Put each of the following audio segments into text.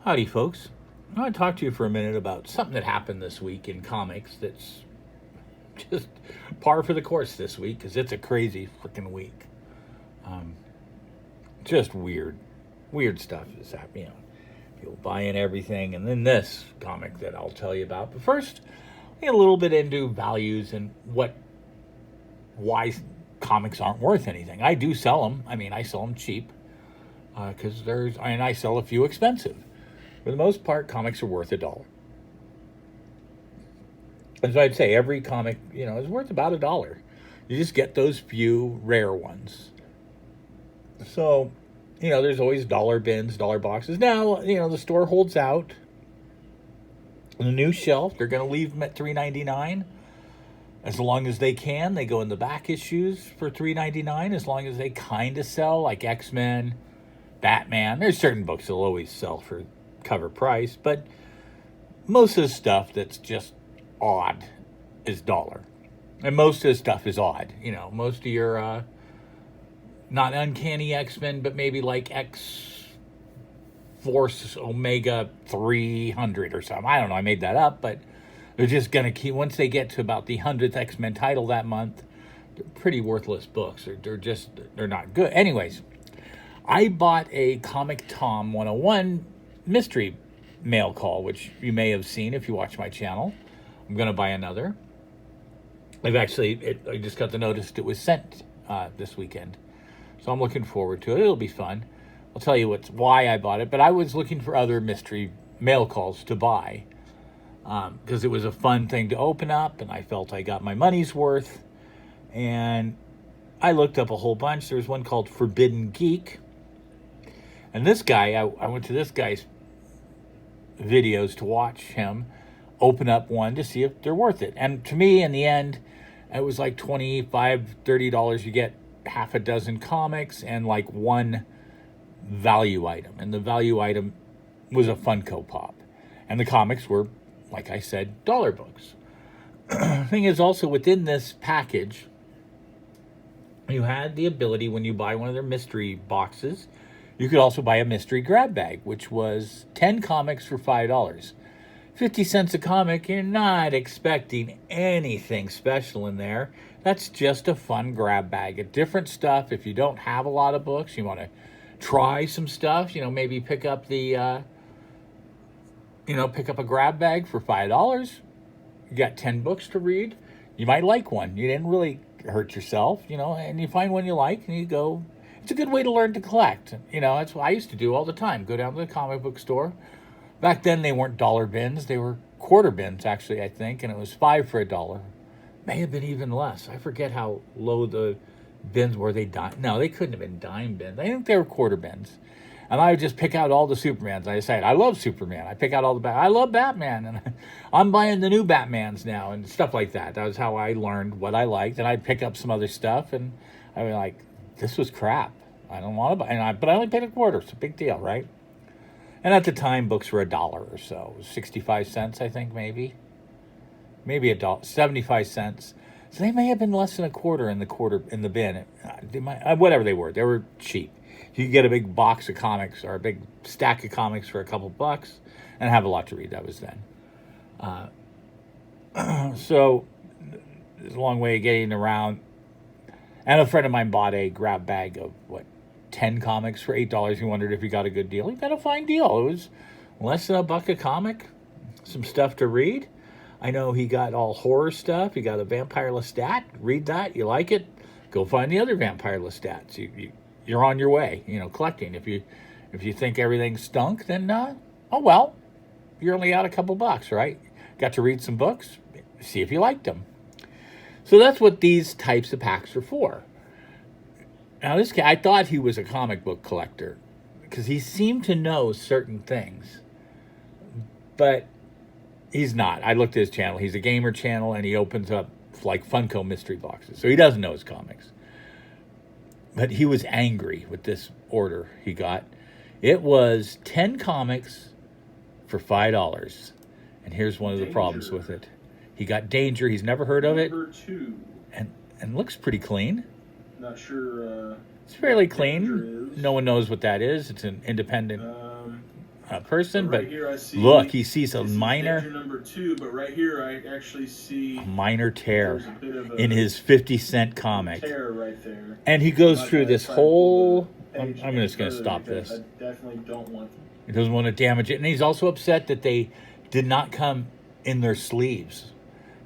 Howdy, folks. I want to talk to you for a minute about something that happened this week in comics that's just par for the course this week because it's a crazy freaking week. Um, just weird stuff is happening. People buying everything, and then this comic that I'll tell you about. But first, I get a little bit into values and why comics aren't worth anything. I do sell them. I mean, I sell them cheap because I sell a few expensive. For the most part, comics are worth $1. And so I'd say every comic, is worth about $1. You just get those few rare ones. So, there's always dollar bins, dollar boxes. Now, the store holds out. On the new shelf, they're going to leave them at $3.99 as long as they can. They go in the back issues for $3.99 as long as they kind of sell, like X-Men, Batman. There's certain books that'll always sell for cover price, but most of the stuff that's just odd is $1. And most of the stuff is odd. Most of your not uncanny X-Men, but maybe like X-Force Omega 300 or something. I don't know, I made that up, but they're just going to keep, once they get to about the 100th X-Men title that month, they're pretty worthless books. They're not good. Anyways, I bought a Comic Tom 101 mystery mail call, which you may have seen if you watch my channel. I'm going to buy another. I just got the notice it was sent this weekend. So I'm looking forward to it. It'll be fun. I'll tell you why I bought it, but I was looking for other mystery mail calls to buy because it was a fun thing to open up, and I felt I got my money's worth. And I looked up a whole bunch. There was one called Forbidden Geek. And this guy, I went to this guy's videos to watch him open up one to see if they're worth it. And to me, in the end, it was like $25, $30. You get half a dozen comics and like one value item. And the value item was a Funko Pop. And the comics were, like I said, dollar books. The thing is also within this package, you had the ability when you buy one of their mystery boxes, you could also buy a mystery grab bag, which was 10 comics for $5. 50 cents a comic, you're not expecting anything special in there. That's just a fun grab bag of different stuff. If you don't have a lot of books, you want to try some stuff, maybe pick up pick up a grab bag for $5. You got 10 books to read. You might like one. You didn't really hurt yourself, and you find one you like and you go. It's a good way to learn to collect. That's what I used to do all the time. Go down to the comic book store. Back then, they weren't dollar bins. They were quarter bins, actually, I think. And it was 5 for $1. May have been even less. I forget how low the bins were. No, they couldn't have been dime bins. I think they were quarter bins. And I would just pick out all the Supermans. I decided, I love Superman. I pick out all the I love Batman. And I'm buying the new Batmans now and stuff like that. That was how I learned what I liked. And I'd pick up some other stuff. And I'd be like, this was crap. I don't want to buy. But I only paid a quarter. It's a big deal, right? And at the time, books were $1 or so. It was 65 cents, I think, maybe $1, 75 cents. So they may have been less than a quarter in the bin. Whatever they were cheap. You could get a big box of comics or a big stack of comics for a couple bucks and have a lot to read. That was then. So there's a long way of getting around. And a friend of mine bought a grab bag of 10 comics for $8. He wondered if he got a good deal. He got a fine deal. It was less than $1 a comic. Some stuff to read. I know he got all horror stuff. He got a Vampire Lestat. Read that. You like it? Go find the other Vampire Lestats. You're on your way. Collecting. If you think everything stunk, then oh well. You're only out a couple bucks, right? Got to read some books. See if you liked them. So that's what these types of packs are for. Now, this guy, I thought he was a comic book collector because he seemed to know certain things, but he's not. I looked at his channel. He's a gamer channel, and he opens up like Funko mystery boxes, so he doesn't know his comics. But he was angry with this order he got. It was 10 comics for $5, and here's one of the problems with it. He got Danger. He's never heard of it. Number 2. And looks pretty clean. Not sure. It's fairly clean. No one knows what that is. It's an independent. person, But but right here I see, look, he sees a this is minor danger number 2, but right here I actually see minor tear there's a bit of a in his 50-cent comic. tear right there. And he I'm goes not through gonna this try and pull whole... the page I'm any just going to further stop because this. I definitely don't want. He doesn't want to damage it. And he's also upset that they did not come in their sleeves.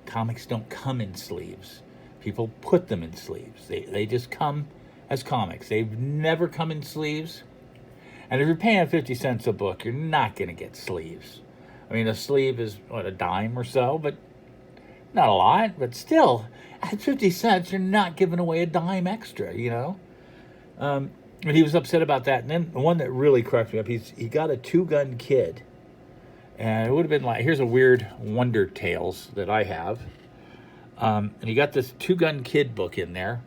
Comics don't come in sleeves. People put them in sleeves. They just come as comics. They've never come in sleeves. And if you're paying 50 cents a book, you're not going to get sleeves. I mean, a sleeve is, what, a dime or so, but not a lot. But still, at 50 cents, you're not giving away a dime extra, you know? And he was upset about that. And then the one that really cracked me up, he got a Two-Gun Kid. And it would have been like, here's a weird Wonder Tales that I have. And he got this Two-Gun Kid book in there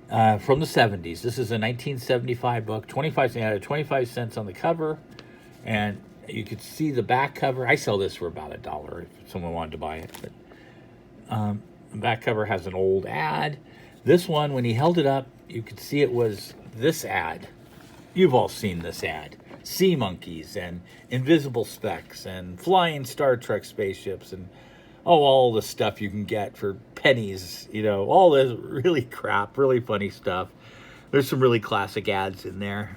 from the 70s. This is a 1975 book. 25 cents on the cover. And you could see the back cover. I sell this for about $1 if someone wanted to buy it. But the back cover has an old ad. This one, when he held it up, you could see it was this ad. You've all seen this ad. Sea monkeys and invisible specks and flying Star Trek spaceships and all the stuff you can get for pennies, you know, all this really crap, really funny stuff. There's some really classic ads in there.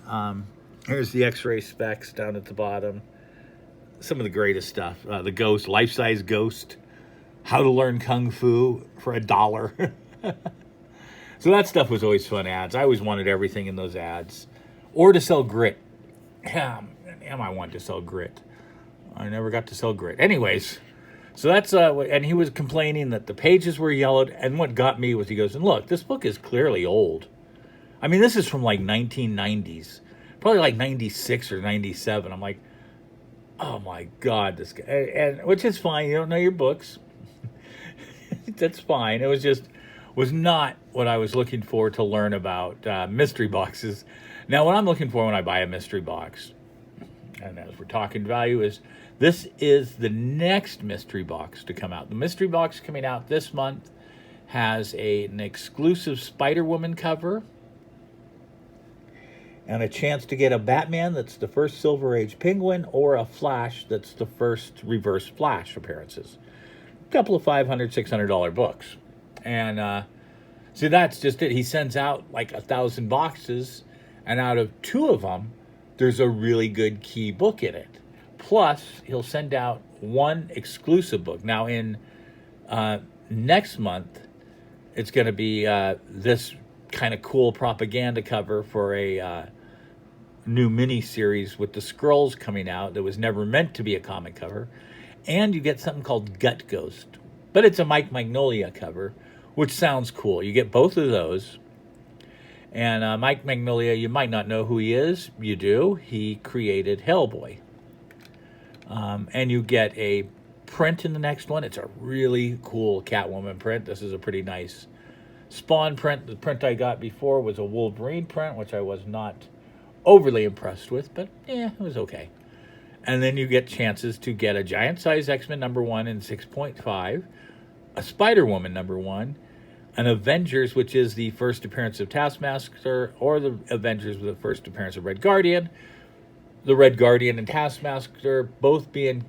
Here's the X-ray specs down at the bottom. Some of the greatest stuff. The Ghost, life-size Ghost. How to learn Kung Fu for $1. So that stuff was always fun ads. I always wanted everything in those ads. Or to sell grit. Damn, I wanted to sell grit. I never got to sell grit. Anyways, so that's, and he was complaining that the pages were yellowed. And what got me was he goes, and look, this book is clearly old. I mean, this is from like 1990s. Probably like 96 or 97. I'm like, oh my God, this guy. And which is fine. You don't know your books. That's fine. It was not what I was looking for to learn about mystery boxes. Now, what I'm looking for when I buy a mystery box, and as we're talking value, this is the next mystery box to come out. The mystery box coming out this month has an exclusive Spider-Woman cover and a chance to get a Batman that's the first Silver Age Penguin or a Flash that's the first Reverse Flash appearances. A couple of $500, $600 books. And so that's just it. He sends out like 1,000 boxes, and out of 2 of them, there's a really good key book in it. Plus, he'll send out 1 exclusive book. Now, in next month, it's going to be this kind of cool propaganda cover for a new mini-series with the Skrulls coming out that was never meant to be a comic cover. And you get something called Gut Ghost. But it's a Mike Mignola cover, which sounds cool. You get both of those. And Mike Mignola, you might not know who he is. You do. He created Hellboy. And you get a print in the next one. It's a really cool Catwoman print. This is a pretty nice Spawn print. The print I got before was a Wolverine print, which I was not overly impressed with, but yeah, it was okay. And then you get chances to get a Giant Size X-Men #1 in 6.5, a Spider-Woman #1, an Avengers, which is the first appearance of Taskmaster, or the Avengers with the first appearance of Red Guardian. The Red Guardian and Taskmaster both being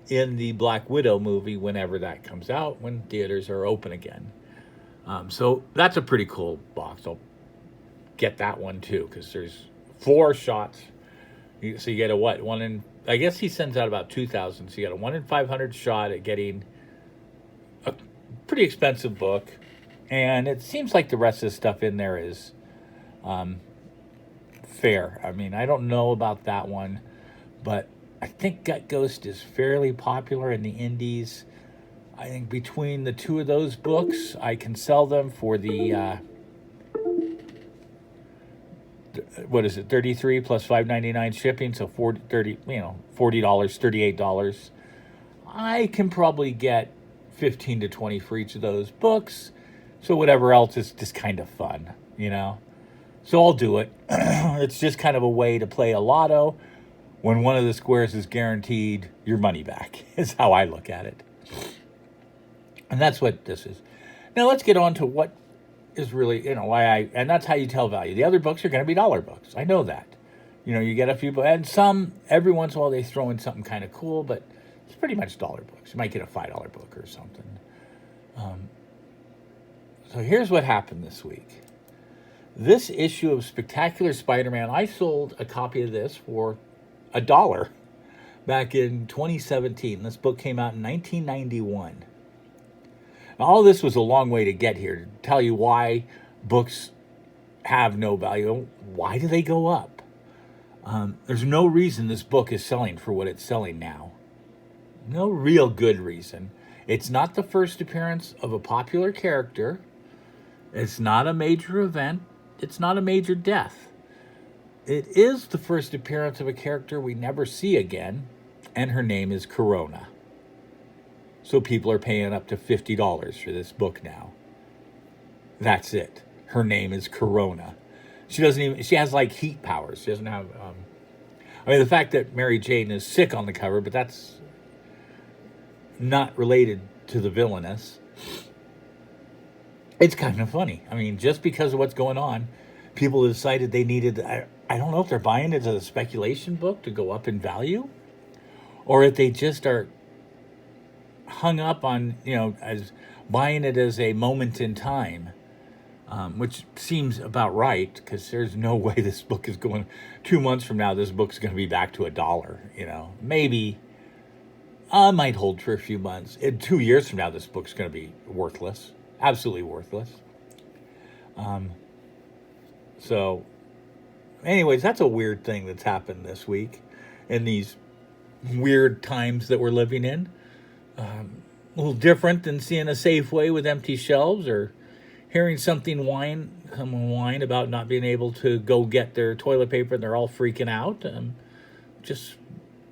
in the Black Widow movie whenever that comes out, when theaters are open again. So that's a pretty cool box. I'll get that one too, because there's 4 shots. So you get a what? 1 in, I guess he sends out about 2,000. So you got a 1 in 500 shot at getting a pretty expensive book. And it seems like the rest of the stuff in there is fair. I mean, I don't know about that one, but I think Gut Ghost is fairly popular in the indies. I think between the 2 of those books, I can sell them for the what is it, 33 plus $5.99 shipping, so $40, $38. I can probably get 15 to 20 for each of those books. So whatever else is just kind of fun, you know. So I'll do it. It's just kind of a way to play a lotto when one of the squares is guaranteed your money back, is how I look at it. And that's what this is. Now let's get on to what is really, why and that's how you tell value. The other books are going to be dollar books. I know that. You get a few, and some, every once in a while they throw in something kind of cool, but it's pretty much dollar books. You might get a $5 book or something. So here's what happened this week. This issue of Spectacular Spider-Man, I sold a copy of this for $1 back in 2017. This book came out in 1991. Now, all this was a long way to get here, to tell you why books have no value. Why do they go up? There's no reason this book is selling for what it's selling now. No real good reason. It's not the first appearance of a popular character. It's not a major event. It's not a major death. It is the first appearance of a character we never see again, and her name is Corona. So people are paying up to $50 for this book now. That's it. Her name is Corona. She has like heat powers. She doesn't have, the fact that Mary Jane is sick on the cover, but that's not related to the villainess. It's kind of funny. Just because of what's going on, people decided they needed, I don't know if they're buying it as a speculation book to go up in value, or if they just are hung up on, as buying it as a moment in time. Which seems about right, because there's no way this book is going, 2 months from now, this book's going to be back to $1, Maybe I might hold for a few months. 2 years from now, this book's going to be worthless, absolutely worthless. So anyways, that's a weird thing that's happened this week in these weird times that we're living in. A little different than seeing a Safeway with empty shelves, or hearing someone whine about not being able to go get their toilet paper and they're all freaking out. Just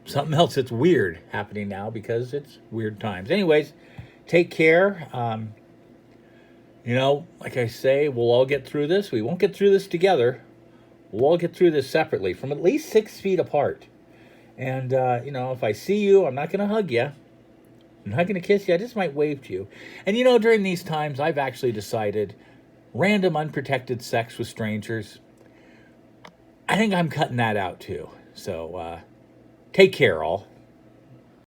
something else that's weird happening now because it's weird times. Anyways, take care. Like I say, we'll all get through this. We won't get through this together. We'll all get through this separately from at least 6 feet apart. And, if I see you, I'm not going to hug you. I'm not going to kiss you. I just might wave to you. And, during these times, I've actually decided random unprotected sex with strangers, I think I'm cutting that out too. So take care, all.